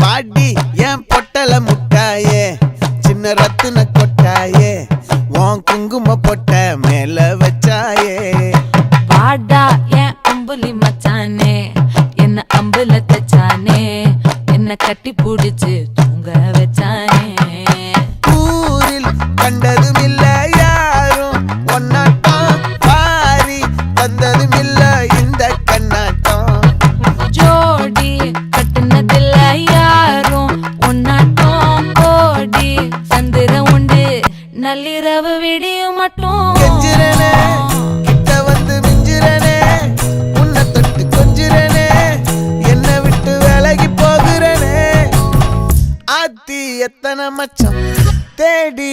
பாடி என் பொட்டல முட்டாயே சின்ன ரத்தின கொட்டாயே உன் குங்கும பொட்ட மேல வச்சாயே பாடா என் அம்புலி மச்சானே என்ன அம்புல தச்சானே என்ன கட்டி புடிச்சு தூங்க வச்சானே ஊரில் கண்டதும் இல்ல யாரும் ஒன்னாட்டம் பாரி வந்ததும் இல்ல இந்த கண்ணாட்டம் ஜோடி கட்டுனதில்ல யாரும் ஒன்னாட்டம் கோடி சந்திர உண்டு நள்ளிரவு விடியும் மட்டும் கெஞ்சிரனே கிட்ட வந்து மிஞ்சிரனே உன்னை தொட்டு கொஞ்சிரனே என்னை விட்டு விலகி போகிறனே ஆத்தி எத்தனை மச்சம் தேடி